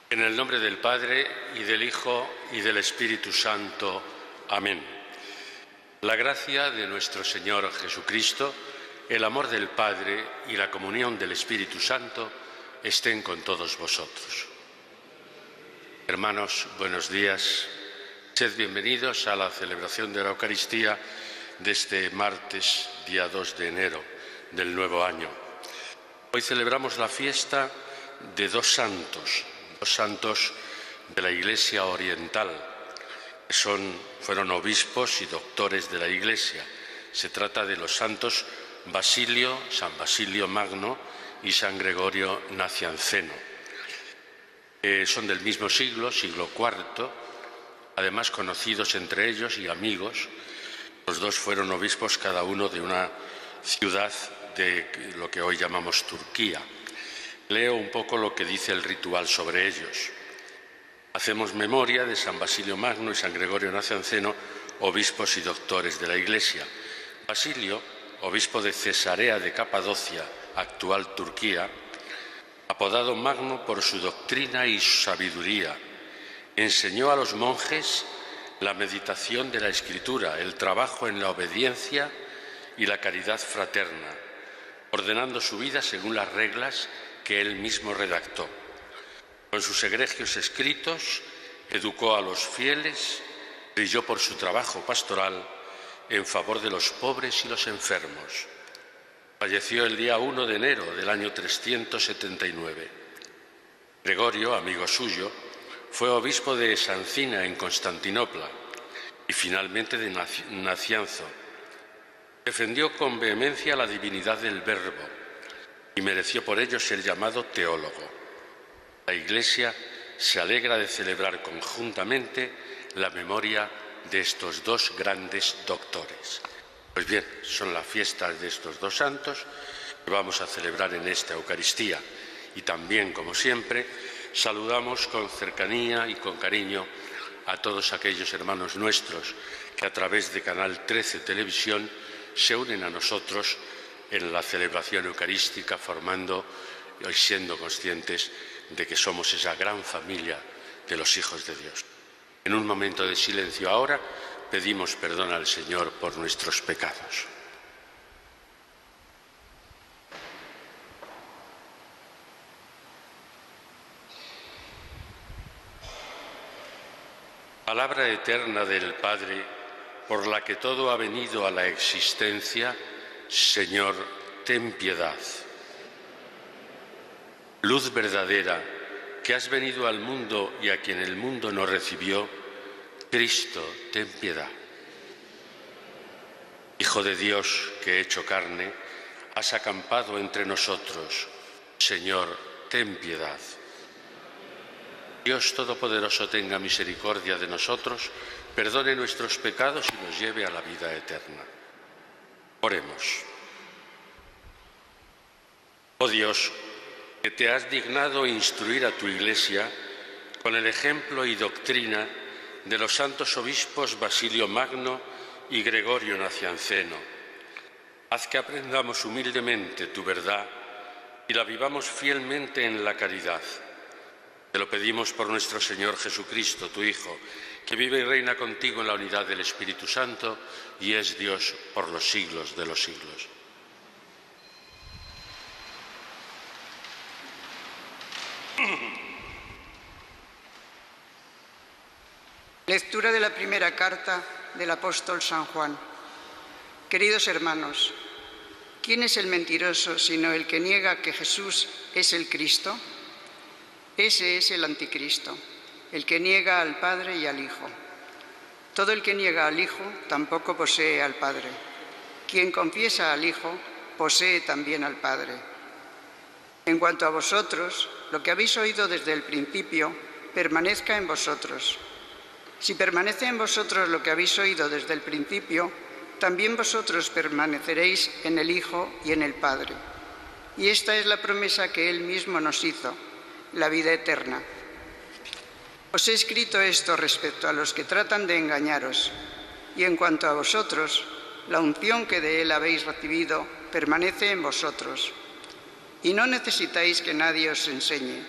En el nombre del Padre, y del Hijo, y del Espíritu Santo. Amén. La gracia de nuestro Señor Jesucristo, el amor del Padre y la comunión del Espíritu Santo estén con todos vosotros. Hermanos, buenos días. Sed bienvenidos a la celebración de la Eucaristía de este martes, día 2 de enero del nuevo año. Hoy celebramos la fiesta de dos santos de la Iglesia oriental, que fueron obispos y doctores de la Iglesia. Se trata de los santos San Basilio Magno y San Gregorio Nacianceno. Son del mismo siglo IV, además conocidos entre ellos y amigos. Los dos fueron obispos cada uno de una ciudad de lo que hoy llamamos Turquía. Leo un poco lo que dice el ritual sobre ellos. Hacemos memoria de San Basilio Magno y San Gregorio Nacianceno, obispos y doctores de la Iglesia. Basilio, obispo de Cesarea de Capadocia, actual Turquía, apodado Magno por su doctrina y su sabiduría, enseñó a los monjes la meditación de la Escritura, el trabajo en la obediencia y la caridad fraterna, ordenando su vida según las reglas que él mismo redactó. Con sus egregios escritos educó a los fieles, brilló por su trabajo pastoral en favor de los pobres y los enfermos. Falleció el día 1 de enero del año 379. Gregorio, amigo suyo, fue obispo de Sancina en Constantinopla y finalmente de Nacianzo. Defendió con vehemencia la divinidad del Verbo y mereció por ello ser llamado teólogo. La Iglesia se alegra de celebrar conjuntamente la memoria de estos dos grandes doctores. Pues bien, son las fiestas de estos dos santos que vamos a celebrar en esta Eucaristía. Y también, como siempre, saludamos con cercanía y con cariño a todos aquellos hermanos nuestros que a través de Canal 13 Televisión se unen a nosotros en la celebración eucarística, formando y siendo conscientes de que somos esa gran familia de los hijos de Dios. En un momento de silencio ahora pedimos perdón al Señor por nuestros pecados. Palabra eterna del Padre, por la que todo ha venido a la existencia, Señor, ten piedad. Luz verdadera, que has venido al mundo y a quien el mundo no recibió, Cristo, ten piedad. Hijo de Dios, que hecho carne, has acampado entre nosotros, Señor, ten piedad. Dios Todopoderoso tenga misericordia de nosotros, perdone nuestros pecados y nos lleve a la vida eterna. Oremos. Oh Dios, que te has dignado instruir a tu Iglesia con el ejemplo y doctrina de los santos obispos Basilio Magno y Gregorio Nacianceno, haz que aprendamos humildemente tu verdad y la vivamos fielmente en la caridad. Te lo pedimos por nuestro Señor Jesucristo, tu Hijo, que vive y reina contigo en la unidad del Espíritu Santo y es Dios por los siglos de los siglos. Lectura de la primera carta del apóstol San Juan. Queridos hermanos, ¿quién es el mentiroso sino el que niega que Jesús es el Cristo? Ese es el anticristo, el que niega al Padre y al Hijo. Todo el que niega al Hijo tampoco posee al Padre. Quien confiesa al Hijo posee también al Padre. En cuanto a vosotros, lo que habéis oído desde el principio permanezca en vosotros. Si permanece en vosotros lo que habéis oído desde el principio, también vosotros permaneceréis en el Hijo y en el Padre. Y esta es la promesa que Él mismo nos hizo, la vida eterna. Os he escrito esto respecto a los que tratan de engañaros, y en cuanto a vosotros, la unción que de él habéis recibido permanece en vosotros, y no necesitáis que nadie os enseñe,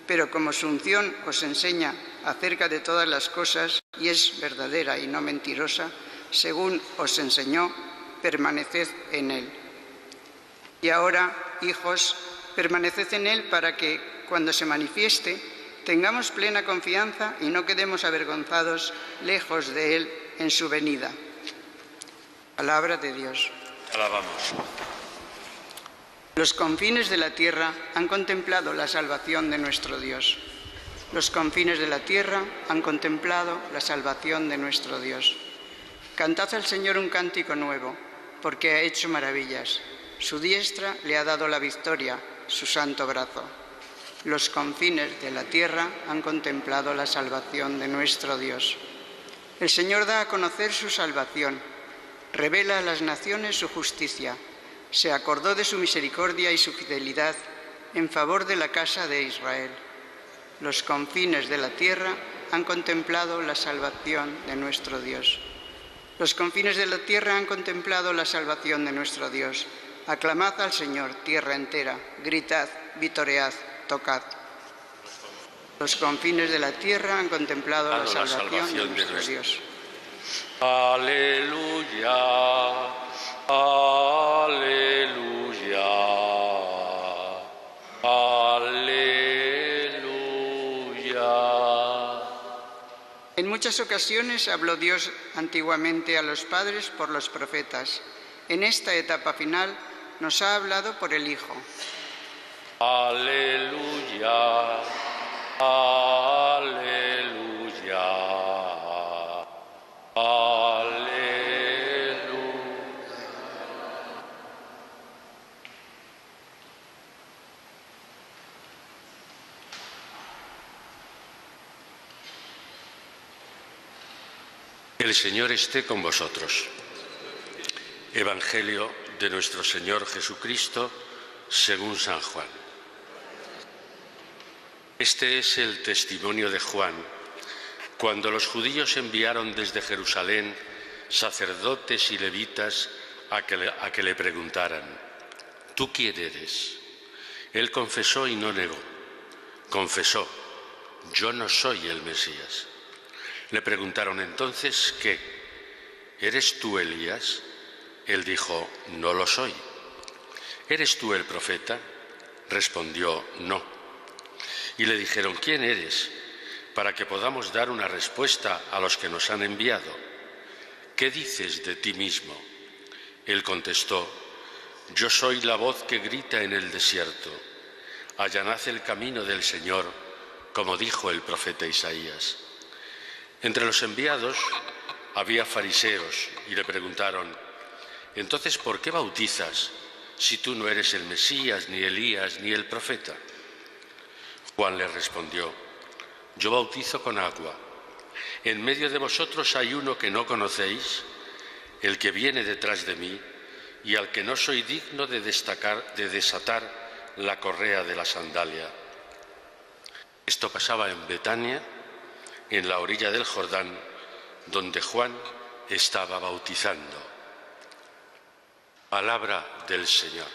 pero como su unción os enseña acerca de todas las cosas, y es verdadera y no mentirosa, según os enseñó, permaneced en él. Y ahora, hijos, permaneced en él para que, cuando se manifieste, tengamos plena confianza y no quedemos avergonzados lejos de él en su venida. Palabra de Dios. Alabamos. Los confines de la tierra han contemplado la salvación de nuestro Dios. Los confines de la tierra han contemplado la salvación de nuestro Dios. Cantad al Señor un cántico nuevo, porque ha hecho maravillas. Su diestra le ha dado la victoria, su santo brazo. Los confines de la tierra han contemplado la salvación de nuestro Dios. El Señor da a conocer su salvación, revela a las naciones su justicia. Se acordó de su misericordia y su fidelidad en favor de la casa de Israel. Los confines de la tierra han contemplado la salvación de nuestro Dios. Los confines de la tierra han contemplado la salvación de nuestro Dios. Aclamad al Señor, tierra entera, gritad, vitoread, tocad. Los confines de la tierra han contemplado la salvación de nuestro Dios. Aleluya, aleluya, aleluya. En muchas ocasiones habló Dios antiguamente a los padres por los profetas. En esta etapa final nos ha hablado por el Hijo. Aleluya, aleluya, aleluya. El Señor esté con vosotros. Evangelio de nuestro Señor Jesucristo según San Juan. Este es el testimonio de Juan, cuando los judíos enviaron desde Jerusalén sacerdotes y levitas a que le preguntaran: ¿tú quién eres? Él confesó y no negó. Confesó: yo no soy el Mesías. Le preguntaron entonces: ¿qué? ¿Eres tú Elías? Él dijo: no lo soy. ¿Eres tú el profeta? Respondió: no. Y le dijeron: ¿quién eres? Para que podamos dar una respuesta a los que nos han enviado. ¿Qué dices de ti mismo? Él contestó: yo soy la voz que grita en el desierto. Allanad el camino del Señor, como dijo el profeta Isaías. Entre los enviados había fariseos y le preguntaron: entonces, ¿por qué bautizas si tú no eres el Mesías, ni Elías, ni el profeta? Juan le respondió: yo bautizo con agua. En medio de vosotros hay uno que no conocéis, el que viene detrás de mí, y al que no soy digno de desatar la correa de la sandalia. Esto pasaba en Betania, en la orilla del Jordán, donde Juan estaba bautizando. Palabra del Señor.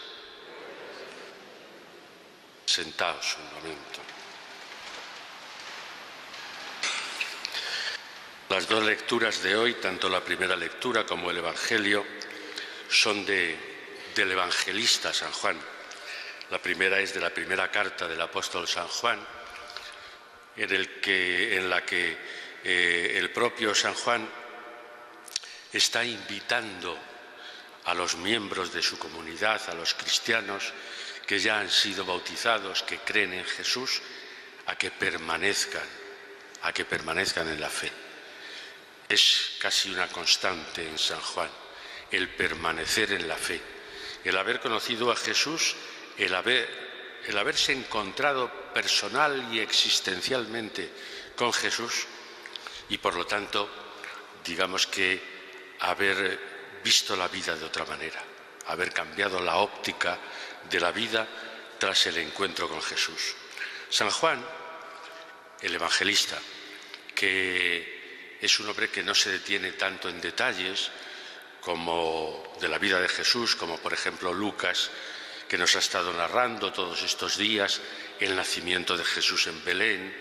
Sentaos un momento. Las dos lecturas de hoy, tanto la primera lectura como el Evangelio, son del evangelista San Juan. La primera es de la primera carta del apóstol San Juan, en la que el propio San Juan está invitando a los miembros de su comunidad, a los cristianos que ya han sido bautizados, que creen en Jesús, a que permanezcan en la fe. Es casi una constante en San Juan, el permanecer en la fe, el haber conocido a Jesús, el haberse encontrado personal y existencialmente con Jesús y, por lo tanto, digamos que haber visto la vida de otra manera, haber cambiado la óptica de la vida tras el encuentro con Jesús. San Juan, el evangelista, que es un hombre que no se detiene tanto en detalles como de la vida de Jesús, como por ejemplo Lucas, que nos ha estado narrando todos estos días el nacimiento de Jesús en Belén,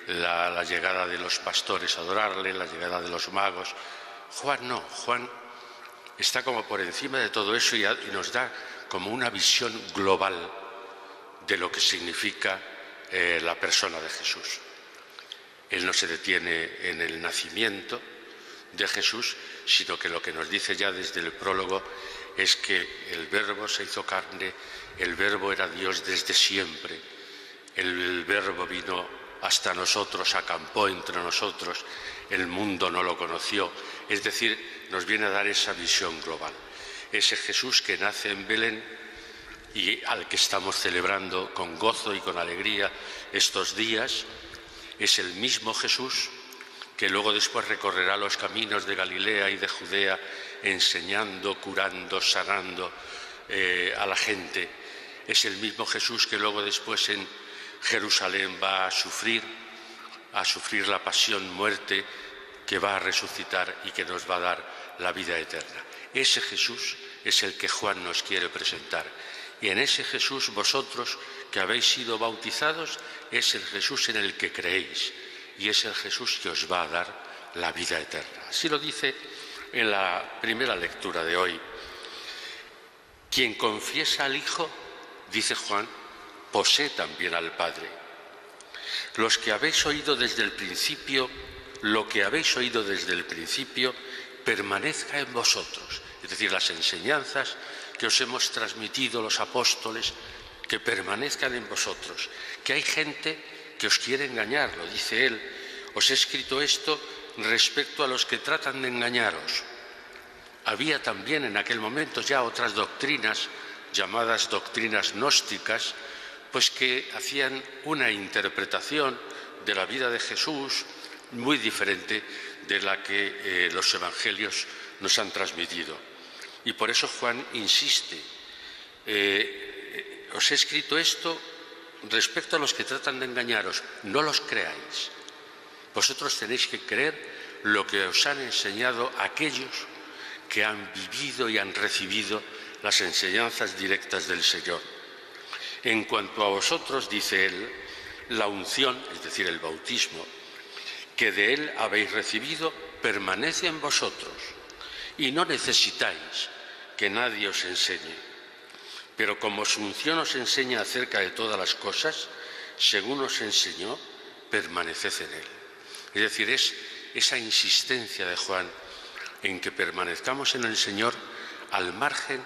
la llegada de los pastores a adorarle, la llegada de los magos. Juan no, Juan está como por encima de todo eso y nos da como una visión global de lo que significa la persona de Jesús. Él no se detiene en el nacimiento de Jesús, sino que lo que nos dice ya desde el prólogo es que el Verbo se hizo carne, el Verbo era Dios desde siempre, el Verbo vino hasta nosotros, acampó entre nosotros, el mundo no lo conoció, es decir, nos viene a dar esa visión global. Ese Jesús que nace en Belén y al que estamos celebrando con gozo y con alegría estos días, es el mismo Jesús que luego después recorrerá los caminos de Galilea y de Judea, enseñando, curando, sanando a la gente. Es el mismo Jesús que luego después en Jerusalén va a sufrir la pasión, muerte, que va a resucitar y que nos va a dar la vida eterna. Ese Jesús es el que Juan nos quiere presentar. Y en ese Jesús vosotros que habéis sido bautizados es el Jesús en el que creéis y es el Jesús que os va a dar la vida eterna. Así lo dice en la primera lectura de hoy. Quien confiesa al Hijo, dice Juan, posee también al Padre. Los que habéis oído desde el principio, lo que habéis oído desde el principio, permanezca en vosotros. Es decir, las enseñanzas que os hemos transmitido los apóstoles, que permanezcan en vosotros. Que hay gente que os quiere engañar, lo dice él. Os he escrito esto respecto a los que tratan de engañaros. Había también en aquel momento ya otras doctrinas, llamadas doctrinas gnósticas, pues que hacían una interpretación de la vida de Jesús muy diferente de la que los evangelios nos han transmitido. Y por eso Juan insiste, os he escrito esto respecto a los que tratan de engañaros, no los creáis. Vosotros tenéis que creer lo que os han enseñado aquellos que han vivido y han recibido las enseñanzas directas del Señor. En cuanto a vosotros, dice él, la unción, es decir, el bautismo, que de él habéis recibido, permanece en vosotros y no necesitáis que nadie os enseñe. Pero como su unción os enseña acerca de todas las cosas, según os enseñó, permaneced en él. Es decir, es esa insistencia de Juan en que permanezcamos en el Señor al margen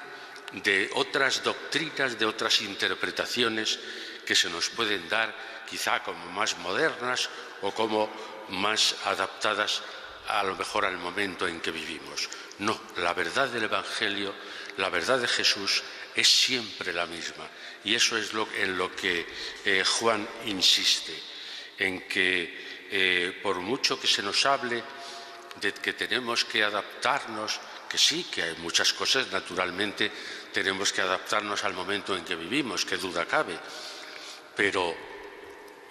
de otras doctrinas, de otras interpretaciones que se nos pueden dar quizá como más modernas o como más adaptadas a lo mejor al momento en que vivimos. No, la verdad del Evangelio, la verdad de Jesús es siempre la misma. Y eso es en lo que Juan insiste, en que por mucho que se nos hable de que tenemos que adaptarnos, que sí, que hay muchas cosas, naturalmente tenemos que adaptarnos al momento en que vivimos, qué duda cabe, pero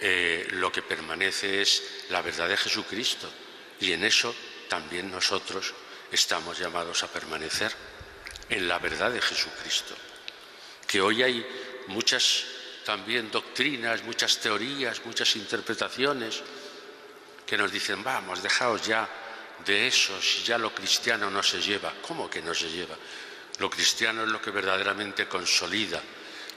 lo que permanece es la verdad de Jesucristo y en eso también nosotros estamos llamados a permanecer, en la verdad de Jesucristo. Que hoy hay muchas también doctrinas, muchas teorías, muchas interpretaciones que nos dicen, vamos, dejaos ya de eso, si ya lo cristiano no se lleva. ¿Cómo que no se lleva? Lo cristiano es lo que verdaderamente consolida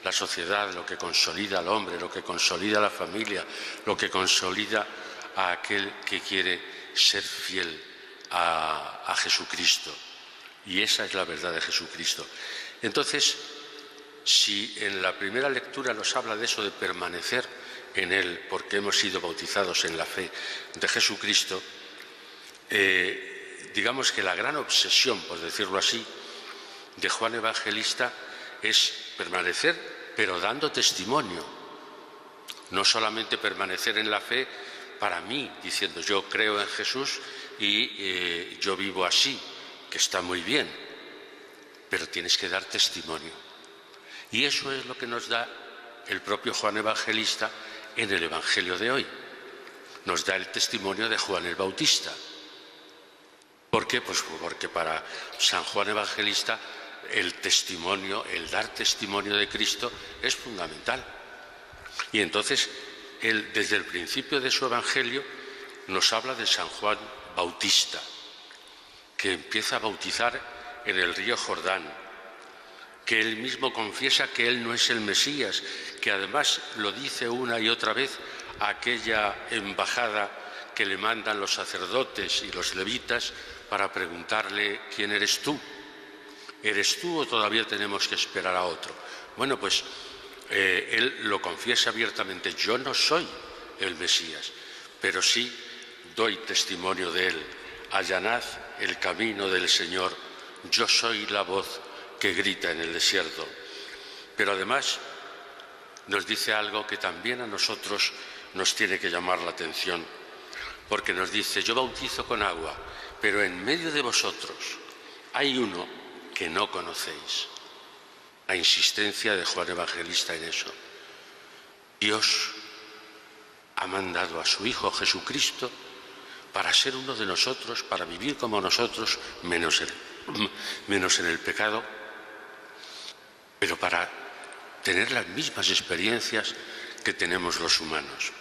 la sociedad, lo que consolida al hombre, lo que consolida a la familia, lo que consolida a aquel que quiere ser fiel a Jesucristo. Y esa es la verdad de Jesucristo. Entonces, si en la primera lectura nos habla de eso de permanecer en Él, porque hemos sido bautizados en la fe de Jesucristo, digamos que la gran obsesión, por decirlo así, de Juan Evangelista es permanecer, pero dando testimonio. No solamente permanecer en la fe para mí, diciendo yo creo en Jesús y yo vivo así, que está muy bien, pero tienes que dar testimonio. Y eso es lo que nos da el propio Juan Evangelista en el Evangelio de hoy. Nos da el testimonio de Juan el Bautista. ¿Por qué? Pues porque para San Juan Evangelista el testimonio, el dar testimonio de Cristo es fundamental. Y entonces él, desde el principio de su Evangelio, nos habla de San Juan Bautista, que empieza a bautizar en el río Jordán, que él mismo confiesa que él no es el Mesías, que además lo dice una y otra vez a aquella embajada que le mandan los sacerdotes y los levitas para preguntarle: ¿quién eres tú? ¿Eres tú o todavía tenemos que esperar a otro? Bueno, pues él lo confiesa abiertamente: yo no soy el Mesías, pero sí doy testimonio de él. Allanad el camino del Señor, yo soy la voz que grita en el desierto. Pero además nos dice algo que también a nosotros nos tiene que llamar la atención, porque nos dice: yo bautizo con agua, pero en medio de vosotros hay uno que no conocéis. La insistencia de Juan Evangelista en eso. Dios ha mandado a su Hijo Jesucristo para ser uno de nosotros, para vivir como nosotros, menos en el pecado, pero para tener las mismas experiencias que tenemos los humanos.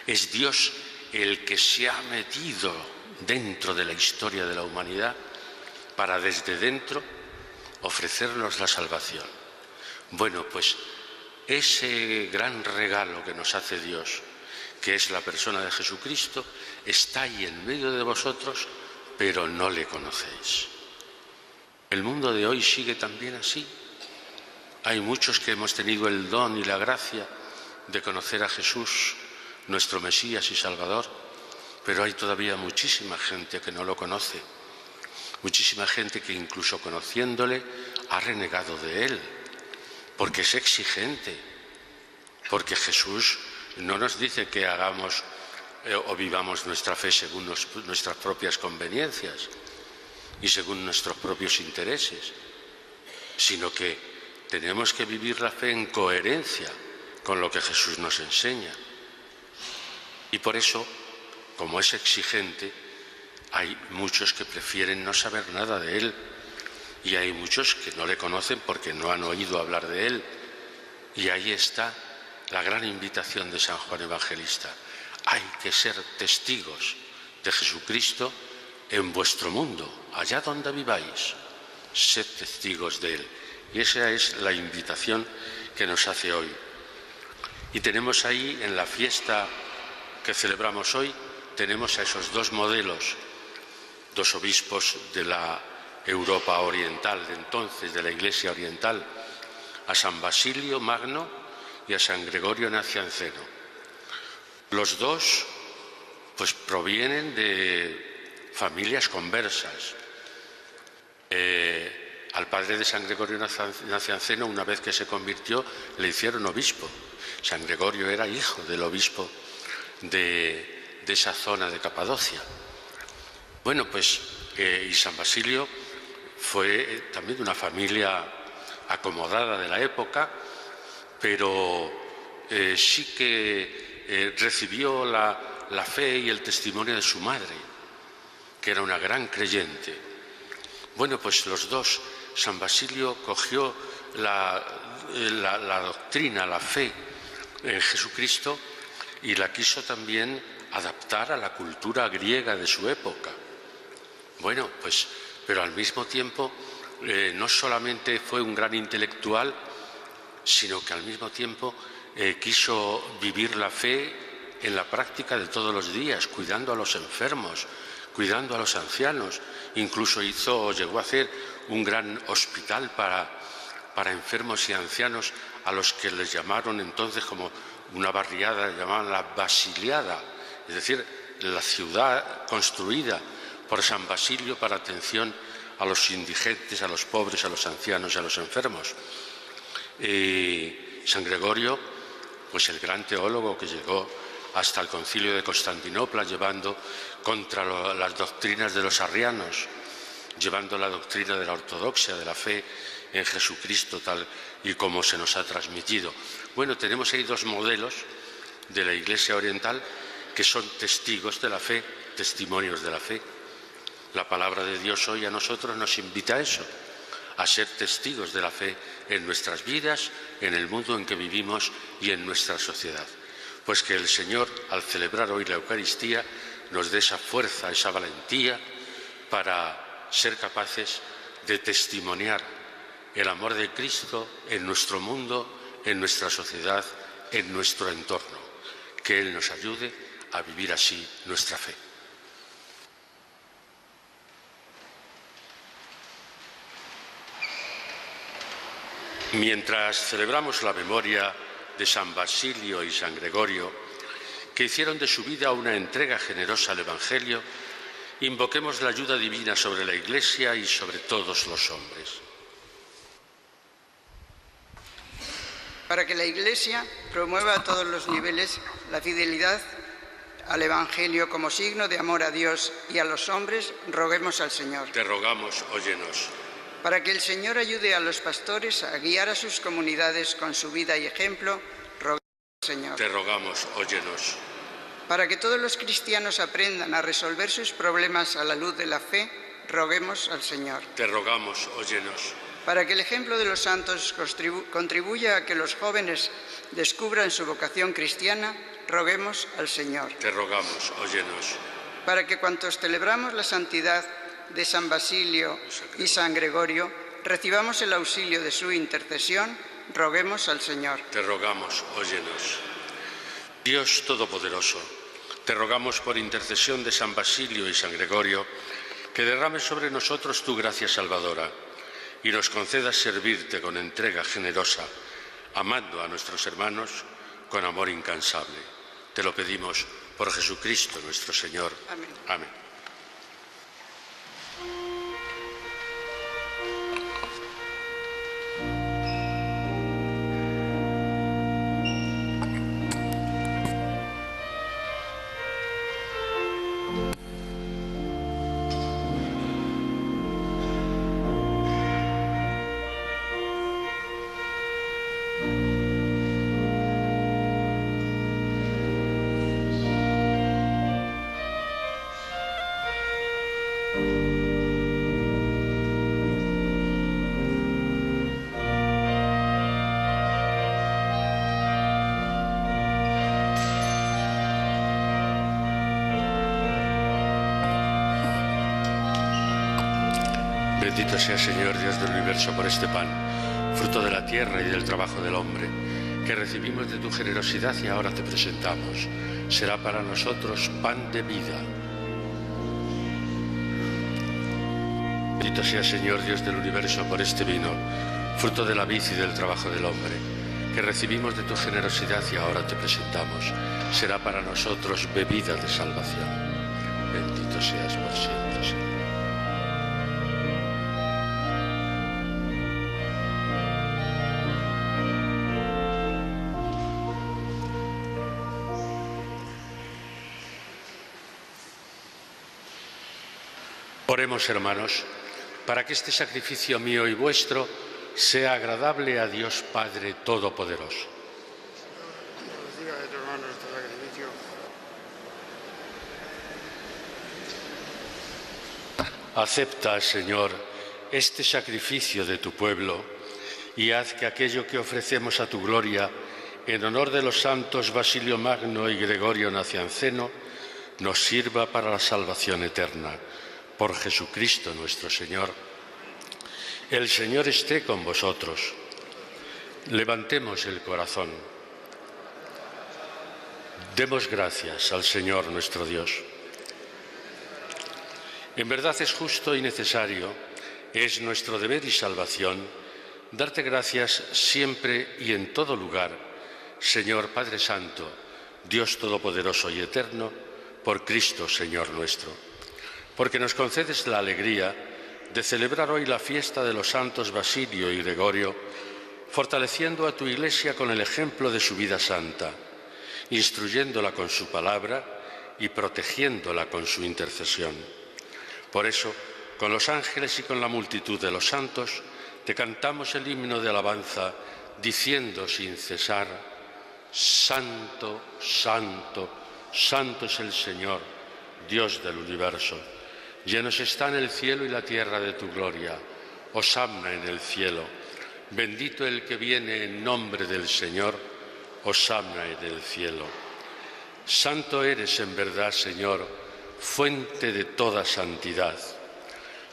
Es Dios el que se ha metido dentro de la historia de la humanidad para desde dentro ofrecernos la salvación. Bueno, pues ese gran regalo que nos hace Dios, que es la persona de Jesucristo, está ahí en medio de vosotros, pero no le conocéis. El mundo de hoy sigue también así. Hay muchos que hemos tenido el don y la gracia de conocer a Jesús, nuestro Mesías y Salvador, pero hay todavía muchísima gente que no lo conoce, muchísima gente que incluso conociéndole ha renegado de él, porque es exigente, porque Jesús no nos dice que hagamos o vivamos nuestra fe según nuestras propias conveniencias y según nuestros propios intereses, sino que tenemos que vivir la fe en coherencia con lo que Jesús nos enseña. Y por eso, como es exigente, hay muchos que prefieren no saber nada de él, y hay muchos que no le conocen porque no han oído hablar de él. Y ahí está la gran invitación de San Juan Evangelista. Hay que ser testigos de Jesucristo en vuestro mundo, allá donde viváis. Sed testigos de él. Y esa es la invitación que nos hace hoy. Y tenemos ahí, en la fiesta que celebramos hoy, tenemos a esos dos modelos, dos obispos de la Europa oriental de entonces, de la Iglesia oriental, a San Basilio Magno y a San Gregorio Nacianceno. Los dos pues provienen de familias conversas. Al padre de San Gregorio Nacianceno, una vez que se convirtió, le hicieron obispo. San Gregorio era hijo del obispo de esa zona de Capadocia. Bueno, pues y San Basilio fue también de una familia acomodada de la época, pero sí que recibió la fe y el testimonio de su madre, que era una gran creyente. Bueno, pues los dos, San Basilio cogió la doctrina, la fe en Jesucristo y la quiso también adaptar a la cultura griega de su época. Bueno, pues, pero al mismo tiempo no solamente fue un gran intelectual, sino que al mismo tiempo quiso vivir la fe en la práctica de todos los días, cuidando a los enfermos, cuidando a los ancianos. Incluso llegó a hacer un gran hospital para enfermos y ancianos, a los que les llamaron entonces, como una barriada, le llamaban la Basiliada, es decir, la ciudad construida por San Basilio para atención a los indigentes, a los pobres, a los ancianos y a los enfermos. San Gregorio, pues el gran teólogo que llegó hasta el Concilio de Constantinopla, llevando contra las doctrinas de los arrianos, llevando la doctrina de la ortodoxia, de la fe en Jesucristo, tal y como se nos ha transmitido. Bueno, tenemos ahí dos modelos de la Iglesia oriental que son testigos de la fe, testimonios de la fe. La palabra de Dios hoy a nosotros nos invita a eso, a ser testigos de la fe en nuestras vidas, en el mundo en que vivimos y en nuestra sociedad. Pues que el Señor, al celebrar hoy la Eucaristía, nos dé esa fuerza, esa valentía para ser capaces de testimoniar el amor de Cristo en nuestro mundo, en nuestra sociedad, en nuestro entorno. Que Él nos ayude a vivir así nuestra fe. Mientras celebramos la memoria de San Basilio y San Gregorio, que hicieron de su vida una entrega generosa al Evangelio, invoquemos la ayuda divina sobre la Iglesia y sobre todos los hombres. Para que la Iglesia promueva a todos los niveles la fidelidad al Evangelio como signo de amor a Dios y a los hombres, roguemos al Señor. Te rogamos, óyenos. Para que el Señor ayude a los pastores a guiar a sus comunidades con su vida y ejemplo, roguemos al Señor. Te rogamos, óyenos. Para que todos los cristianos aprendan a resolver sus problemas a la luz de la fe, roguemos al Señor. Te rogamos, óyenos. Para que el ejemplo de los santos contribuya a que los jóvenes descubran su vocación cristiana, roguemos al Señor. Te rogamos, óyenos. Para que cuantos celebramos la santidad de San Basilio y San Gregorio, recibamos el auxilio de su intercesión, roguemos al Señor. Te rogamos, óyenos. Dios Todopoderoso, te rogamos por intercesión de San Basilio y San Gregorio, que derrames sobre nosotros tu gracia salvadora y nos concedas servirte con entrega generosa, amando a nuestros hermanos con amor incansable. Te lo pedimos por Jesucristo nuestro Señor. Amén. Amén. Bendito sea, Señor, Dios del universo, por este pan, fruto de la tierra y del trabajo del hombre, que recibimos de tu generosidad y ahora te presentamos. Será para nosotros pan de vida. Bendito sea, Señor, Dios del universo, por este vino, fruto de la vid y del trabajo del hombre, que recibimos de tu generosidad y ahora te presentamos. Será para nosotros bebida de salvación. Bendito seas por siempre, Señor. Oremos, hermanos, para que este sacrificio mío y vuestro sea agradable a Dios Padre Todopoderoso. Acepta, Señor, este sacrificio de tu pueblo y haz que aquello que ofrecemos a tu gloria en honor de los santos Basilio Magno y Gregorio Nacianceno nos sirva para la salvación eterna. Por Jesucristo nuestro Señor. El Señor esté con vosotros. Levantemos el corazón. Demos gracias al Señor nuestro Dios. En verdad es justo y necesario, es nuestro deber y salvación, darte gracias siempre y en todo lugar, Señor Padre Santo, Dios Todopoderoso y Eterno, por Cristo, Señor nuestro. Porque nos concedes la alegría de celebrar hoy la fiesta de los santos Basilio y Gregorio, fortaleciendo a tu Iglesia con el ejemplo de su vida santa, instruyéndola con su palabra y protegiéndola con su intercesión. Por eso, con los ángeles y con la multitud de los santos, te cantamos el himno de alabanza diciendo sin cesar: Santo, santo, santo es el Señor, Dios del universo. Llenos están el cielo y la tierra de tu gloria. Hosanna en el cielo. Bendito el que viene en nombre del Señor. Hosanna en el cielo. Santo eres en verdad, Señor, fuente de toda santidad.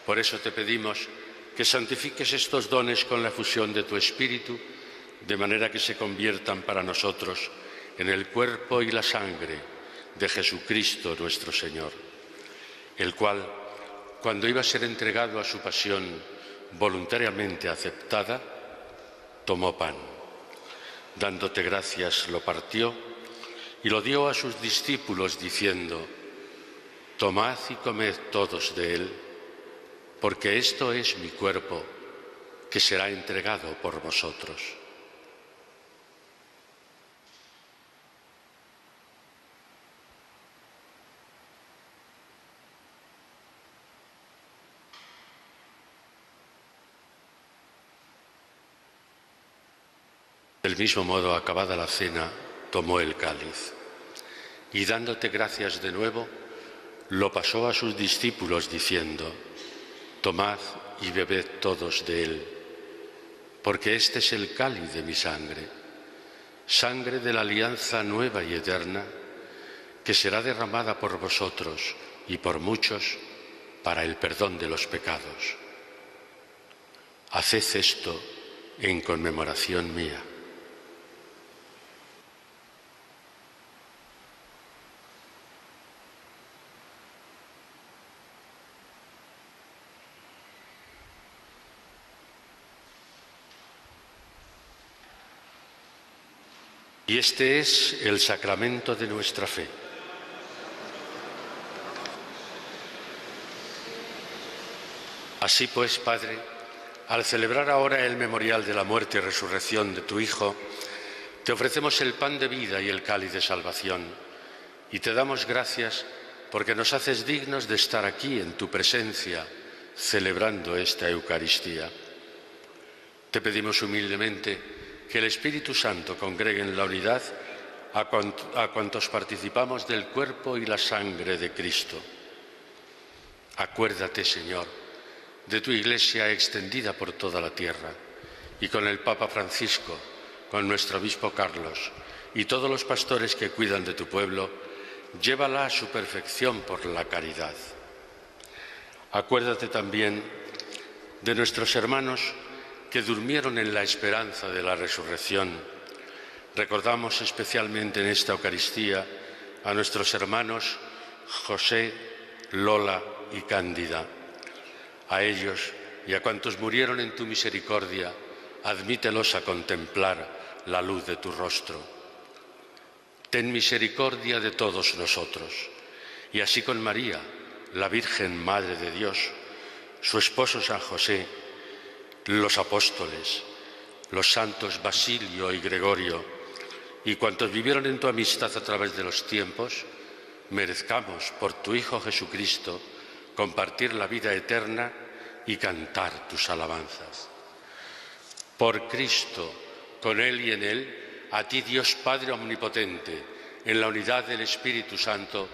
Por eso te pedimos que santifiques estos dones con la efusión de tu Espíritu, de manera que se conviertan para nosotros en el cuerpo y la sangre de Jesucristo nuestro Señor, el cual, cuando iba a ser entregado a su pasión voluntariamente aceptada, tomó pan. Dándote gracias, lo partió y lo dio a sus discípulos diciendo: Tomad y comed todos de él, porque esto es mi cuerpo, que será entregado por vosotros. Del mismo modo, acabada la cena, tomó el cáliz y, dándote gracias de nuevo, lo pasó a sus discípulos diciendo: Tomad y bebed todos de él, porque este es el cáliz de mi sangre, sangre de la alianza nueva y eterna, que será derramada por vosotros y por muchos para el perdón de los pecados. Haced esto en conmemoración mía. Y este es el sacramento de nuestra fe. Así pues, Padre, al celebrar ahora el memorial de la muerte y resurrección de tu Hijo, te ofrecemos el pan de vida y el cáliz de salvación, y te damos gracias porque nos haces dignos de estar aquí en tu presencia, celebrando esta Eucaristía. Te pedimos humildemente que el Espíritu Santo congregue en la unidad a cuantos participamos del cuerpo y la sangre de Cristo. Acuérdate, Señor, de tu Iglesia extendida por toda la tierra, y con el Papa Francisco, con nuestro obispo Carlos y todos los pastores que cuidan de tu pueblo, llévala a su perfección por la caridad. Acuérdate también de nuestros hermanos que durmieron en la esperanza de la resurrección. Recordamos especialmente en esta Eucaristía a nuestros hermanos José, Lola y Cándida. A ellos y a cuantos murieron en tu misericordia, admítelos a contemplar la luz de tu rostro. Ten misericordia de todos nosotros, y así con María, la Virgen Madre de Dios, su esposo San José, los apóstoles, los santos Basilio y Gregorio, y cuantos vivieron en tu amistad a través de los tiempos, merezcamos por tu Hijo Jesucristo compartir la vida eterna y cantar tus alabanzas. Por Cristo, con Él y en Él, a ti Dios Padre Omnipotente, en la unidad del Espíritu Santo,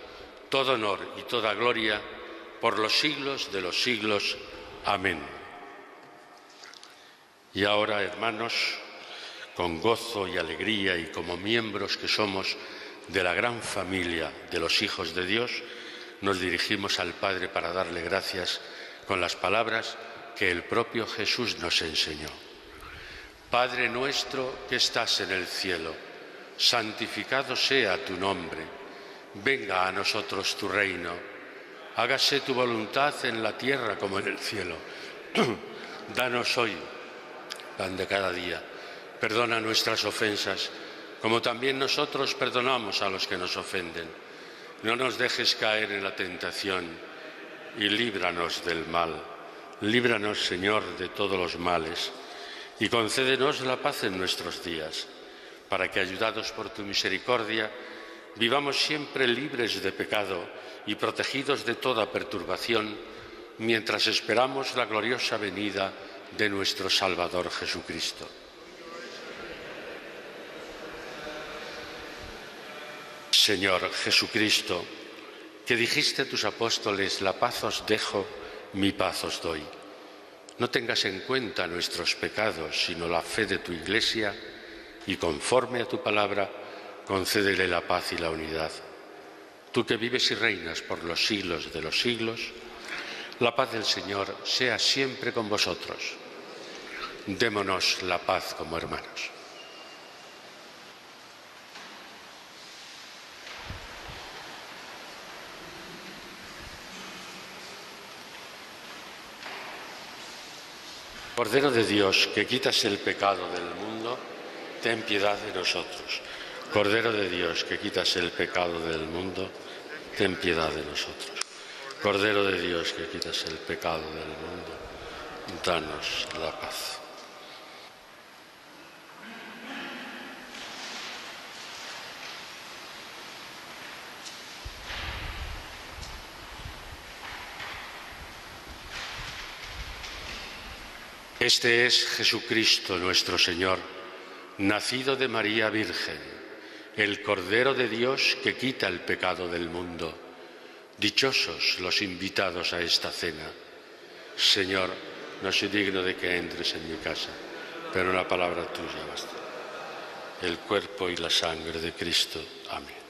todo honor y toda gloria por los siglos de los siglos. Amén. Y ahora, hermanos, con gozo y alegría y como miembros que somos de la gran familia de los hijos de Dios, nos dirigimos al Padre para darle gracias con las palabras que el propio Jesús nos enseñó. Padre nuestro que estás en el cielo, santificado sea tu nombre. Venga a nosotros tu reino. Hágase tu voluntad en la tierra como en el cielo. Danos hoy pan de cada día. Perdona nuestras ofensas, como también nosotros perdonamos a los que nos ofenden. No nos dejes caer en la tentación y líbranos del mal. Líbranos, Señor, de todos los males y concédenos la paz en nuestros días, para que, ayudados por tu misericordia, vivamos siempre libres de pecado y protegidos de toda perturbación, mientras esperamos la gloriosa venida de nuestro Salvador Jesucristo. Señor Jesucristo, que dijiste a tus apóstoles, la paz os dejo, mi paz os doy. No tengas en cuenta nuestros pecados, sino la fe de tu Iglesia, y conforme a tu palabra, concédele la paz y la unidad. Tú que vives y reinas por los siglos de los siglos, la paz del Señor sea siempre con vosotros. Démonos la paz como hermanos. Cordero de Dios, que quitas el pecado del mundo, ten piedad de nosotros. Cordero de Dios, que quitas el pecado del mundo, ten piedad de nosotros. Cordero de Dios, que quitas el pecado del mundo, danos la paz. Este es Jesucristo nuestro Señor, nacido de María Virgen, el Cordero de Dios que quita el pecado del mundo. Dichosos los invitados a esta cena. Señor, no soy digno de que entres en mi casa, pero una palabra tuya basta. El cuerpo y la sangre de Cristo. Amén.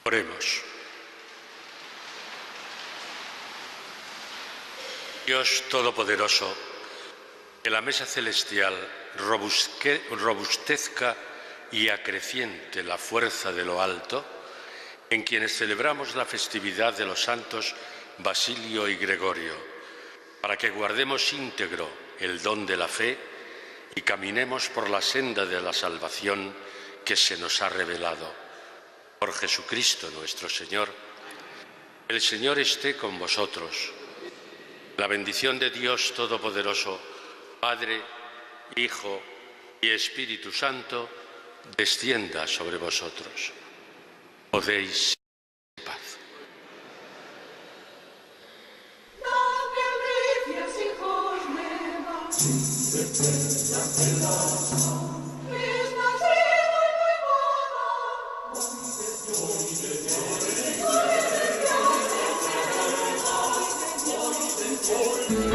Oremos. Dios Todopoderoso, que la mesa celestial robustezca y acreciente la fuerza de lo alto, en quienes celebramos la festividad de los santos Basilio y Gregorio, para que guardemos íntegro el don de la fe y caminemos por la senda de la salvación que se nos ha revelado. Por Jesucristo nuestro Señor. El Señor esté con vosotros. La bendición de Dios Todopoderoso, Padre, Hijo y Espíritu Santo, descienda sobre vosotros. Podéis ir en paz. Thank you.